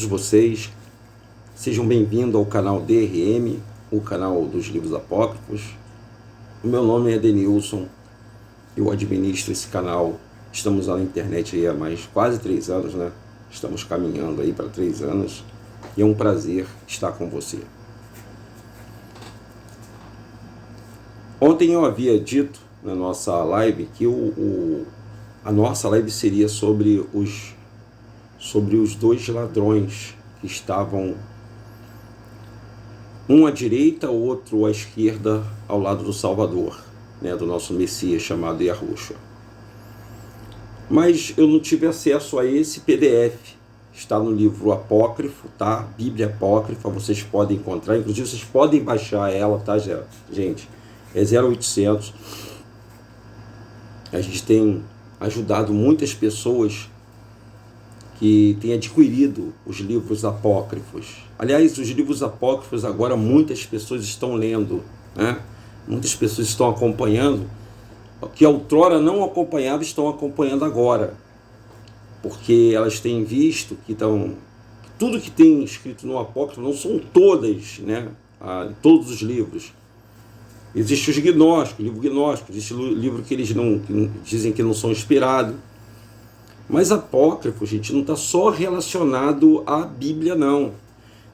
vocês, sejam bem-vindos ao canal DRM, o canal dos livros apócrifos. O meu nome é Denilson, eu administro esse canal. Estamos lá na internet aí há quase 3 anos, né? Estamos caminhando aí para 3 anos e é um prazer estar com você. Ontem eu havia dito na nossa live que a nossa live seria sobre os 2 ladrões que estavam, um à direita, o outro à esquerda, ao lado do Salvador, né, do nosso Messias chamado Yahushua. Mas eu não tive acesso a esse PDF. Está no livro apócrifo, tá? Bíblia apócrifa, vocês podem encontrar, inclusive vocês podem baixar ela, tá, gente? É 0800. A gente tem ajudado muitas pessoas que têm adquirido os livros apócrifos. Aliás, os livros apócrifos agora muitas pessoas estão lendo, né? Muitas pessoas estão acompanhando, que outrora não acompanhavam, estão acompanhando agora, porque elas têm visto que tudo que tem escrito no apócrifo, não são todas, né? Todos os livros. Existe os gnósticos, livro gnóstico, existe livro que eles que dizem que não são inspirados. Mas apócrifo, gente, não está só relacionado à Bíblia, não.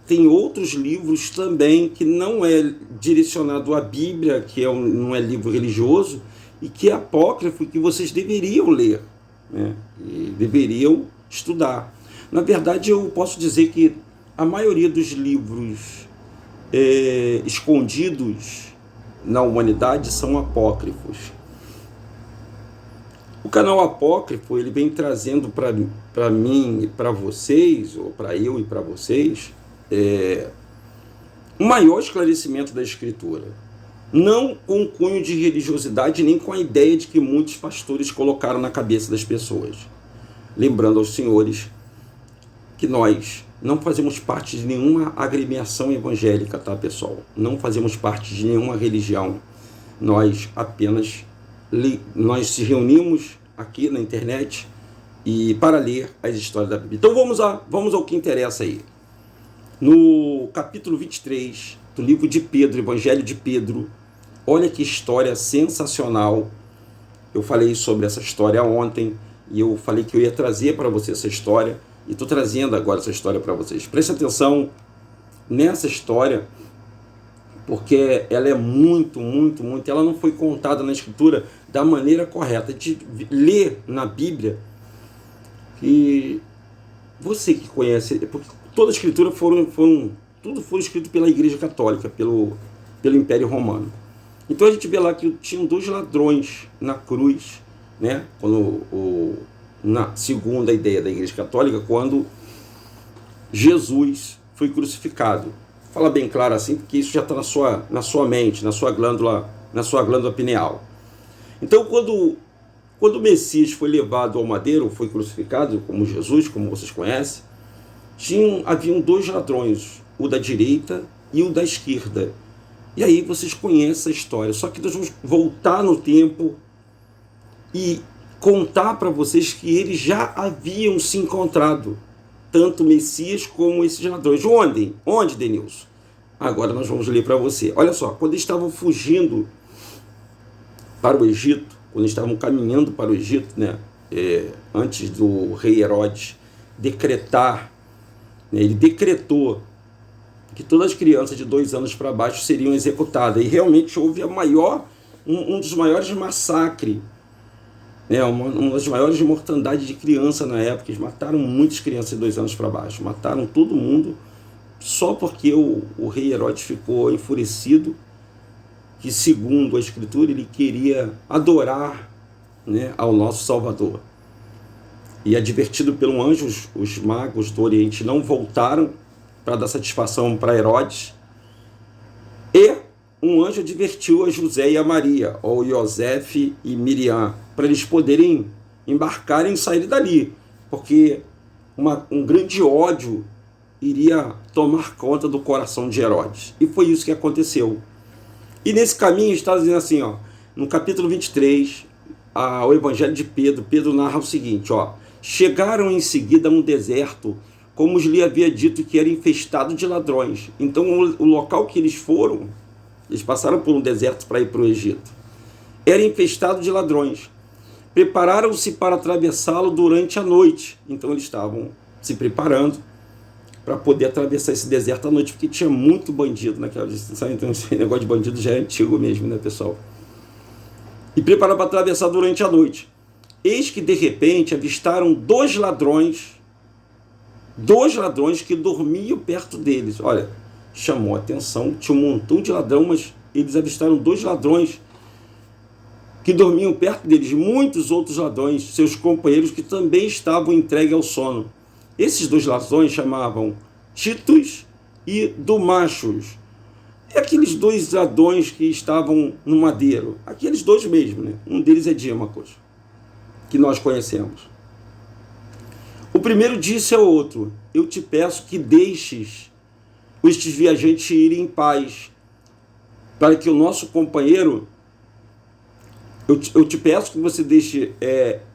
Tem outros livros também que não é direcionado à Bíblia, que não é livro religioso, e que é apócrifo, que vocês deveriam ler, né? E deveriam estudar. Na verdade, eu posso dizer que a maioria dos livros escondidos na humanidade são apócrifos. O canal apócrifo, ele vem trazendo para mim e para vocês, ou para eu e para vocês, um maior esclarecimento da Escritura. Não com cunho de religiosidade, nem com a ideia de que muitos pastores colocaram na cabeça das pessoas. Lembrando aos senhores que nós não fazemos parte de nenhuma agremiação evangélica, tá, pessoal? Não fazemos parte de nenhuma religião. Nós apenas nós se reunimos aqui na internet e para ler as histórias da Bíblia. Então vamos ao que interessa aí. No capítulo 23 do livro de Pedro, Evangelho de Pedro, olha que história sensacional. Eu falei sobre essa história ontem e eu falei que eu ia trazer para você essa história. E estou trazendo agora essa história para vocês. Preste atenção nessa história, porque ela é muito, ela não foi contada na Escritura da maneira correta. De ler na Bíblia, que você que conhece, porque toda a Escritura tudo foi escrito pela Igreja Católica, pelo Império Romano. Então a gente vê lá que tinham 2 ladrões na cruz, né? Segundo a ideia da Igreja Católica, quando Jesus foi crucificado. Fala bem claro assim, porque isso já está na sua mente, na sua glândula pineal. Então, quando o Messias foi levado ao madeiro, foi crucificado, como Jesus, como vocês conhecem, haviam 2 ladrões, o da direita e o da esquerda. E aí vocês conhecem a história, só que nós vamos voltar no tempo e contar para vocês que eles já haviam se encontrado, tanto o Messias como esses ladrões. Onde, Denilson? Agora nós vamos ler para você. Olha só, quando eles estavam fugindo para o Egito, quando eles estavam caminhando para o Egito, né, antes do rei Herodes decretar, né, ele decretou que todas as crianças de 2 anos para baixo seriam executadas. E realmente houve um dos maiores massacres, uma das maiores mortandades de criança na época. Eles mataram muitas crianças de 2 anos para baixo, mataram todo mundo, só porque o rei Herodes ficou enfurecido, que segundo a Escritura ele queria adorar, né, ao nosso Salvador. E advertido pelo anjo, os magos do Oriente não voltaram para dar satisfação para Herodes, e um anjo advertiu a José e a Maria, ou Yosefe e Miriam, para eles poderem embarcarem e sair dali, porque um grande ódio iria tomar conta do coração de Herodes. E foi isso que aconteceu. E nesse caminho está dizendo assim, no capítulo 23, o Evangelho de Pedro narra o seguinte, chegaram em seguida a um deserto como lhe havia dito que era infestado de ladrões. Então o local que eles foram, eles passaram por um deserto para ir para o Egito, era infestado de ladrões. Prepararam-se para atravessá-lo durante a noite. Então eles estavam se preparando para poder atravessar esse deserto à noite, porque tinha muito bandido naquela distância. Então esse negócio de bandido já é antigo mesmo, né, pessoal? E prepararam para atravessar durante a noite. Eis que de repente avistaram dois ladrões que dormiam perto deles. Olha, chamou a atenção, tinha um montão de ladrão, mas eles avistaram dois ladrões que dormiam perto deles, muitos outros ladrões, seus companheiros, que também estavam entregues ao sono. Esses dois ladrões chamavam Titus e Dumachos. É aqueles dois ladrões que estavam no madeiro, aqueles dois mesmo, né? Um deles é Dímacos, que nós conhecemos. O primeiro disse ao outro: eu te peço que deixes estes viajantes irem em paz, para que o nosso companheiro... Eu te peço que você deixe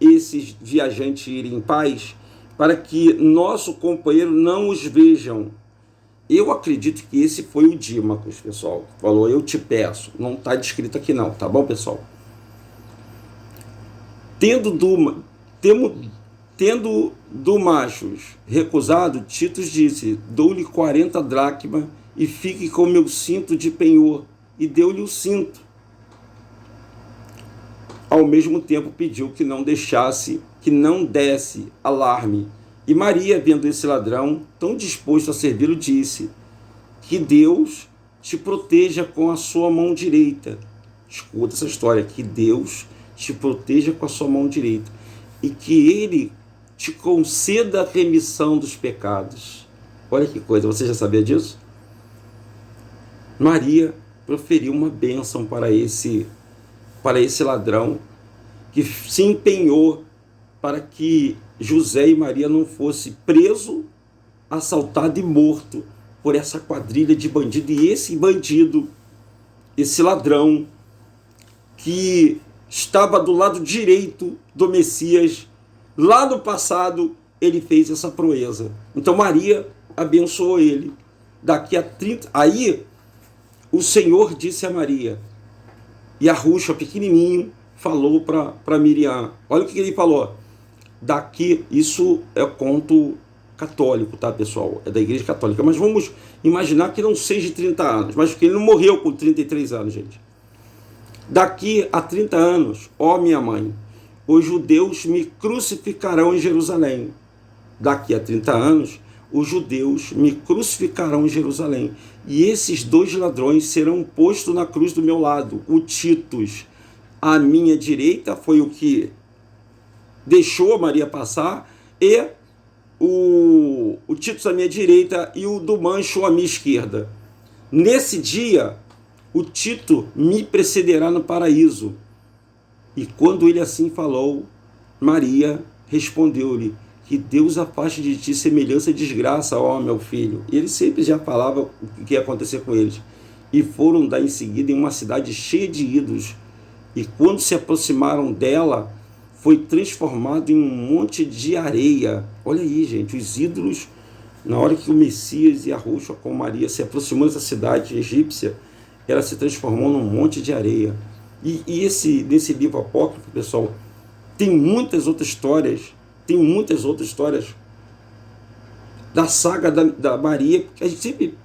esses viajantes irem em paz, para que nosso companheiro não os vejam. Eu acredito que esse foi o Dímacos, pessoal, que falou: eu te peço. Não está descrito aqui não, tá bom, pessoal? Tendo Dumachos recusado, Titus disse: dou-lhe 40 dracmas e fique com meu cinto de penhor. E deu-lhe o cinto. Ao mesmo tempo pediu que não desse alarme. E Maria, vendo esse ladrão tão disposto a servi-lo, disse: que Deus te proteja com a sua mão direita. Escuta essa história: que Deus te proteja com a sua mão direita e que Ele te conceda a remissão dos pecados. Olha que coisa, você já sabia disso? Maria proferiu uma bênção para esse ladrão, que se empenhou para que José e Maria não fossem preso, assaltado e morto por essa quadrilha de bandido. E esse bandido, esse ladrão, que estava do lado direito do Messias, lá no passado, ele fez essa proeza. Então Maria abençoou ele. Daqui a 30... Aí o Senhor disse a Maria, e a Ruxa, pequenininho, falou para Miriam. Olha o que ele falou. Daqui, isso é conto católico, tá, pessoal? É da Igreja Católica. Mas vamos imaginar que não seja de 30 anos. Mas porque ele não morreu com 33 anos, gente. Daqui a 30 anos, ó minha mãe, os judeus me crucificarão em Jerusalém. Daqui a 30 anos, os judeus me crucificarão em Jerusalém. E esses dois ladrões serão postos na cruz do meu lado. O Titus, à minha direita, foi o que deixou a Maria passar, e o Titus à minha direita e o Dumachos à minha esquerda. Nesse dia, o Tito me precederá no paraíso. E quando ele assim falou, Maria respondeu-lhe: que Deus afaste de ti semelhança e desgraça, ó meu filho. E ele sempre já falava o que ia acontecer com eles. E foram dar em seguida em uma cidade cheia de ídolos. E quando se aproximaram dela, foi transformado em um monte de areia. Olha aí, gente, os ídolos, na hora que o Messias e a Ruxa com Maria se aproximou dessa cidade egípcia, ela se transformou num monte de areia. E nesse livro apócrifo, pessoal, tem muitas outras histórias da saga da Maria. A gente sempre,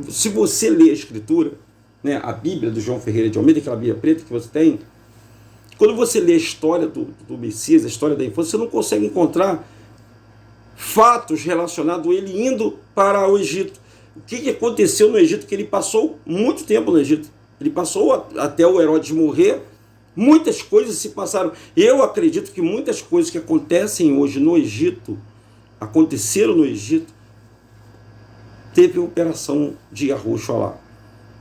se você lê a Escritura, né, a Bíblia do João Ferreira de Almeida, aquela Bíblia preta que você tem, quando você lê a história do Messias, a história da infância, você não consegue encontrar fatos relacionados a ele indo para o Egito. O que aconteceu no Egito? Que ele passou muito tempo no Egito. Ele passou até o Herodes morrer. Muitas coisas se passaram. Eu acredito que muitas coisas que acontecem hoje no Egito, aconteceram no Egito, teve a operação de Yahushua lá.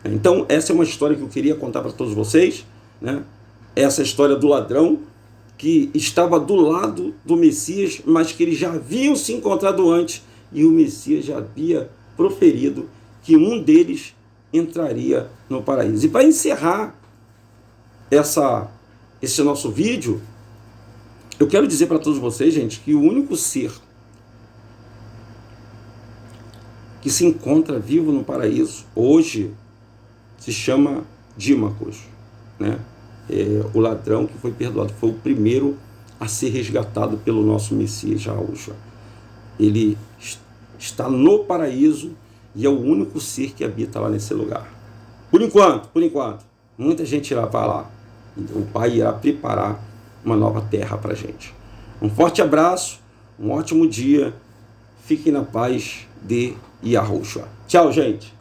Então, essa é uma história que eu queria contar para todos vocês, né? Essa história do ladrão que estava do lado do Messias, mas que eles já haviam se encontrado antes, e o Messias já havia proferido que um deles entraria no paraíso. E para encerrar esse nosso vídeo, eu quero dizer para todos vocês, gente, que o único ser que se encontra vivo no paraíso, hoje se chama Dímacos, né? O ladrão que foi perdoado, foi o primeiro a ser resgatado pelo nosso Messias Yahushua. Ele está no paraíso e é o único ser que habita lá nesse lugar. Por enquanto, muita gente irá para lá. O Pai irá preparar uma nova terra para a gente. Um forte abraço, um ótimo dia, fiquem na paz de Yahushua. Tchau, gente!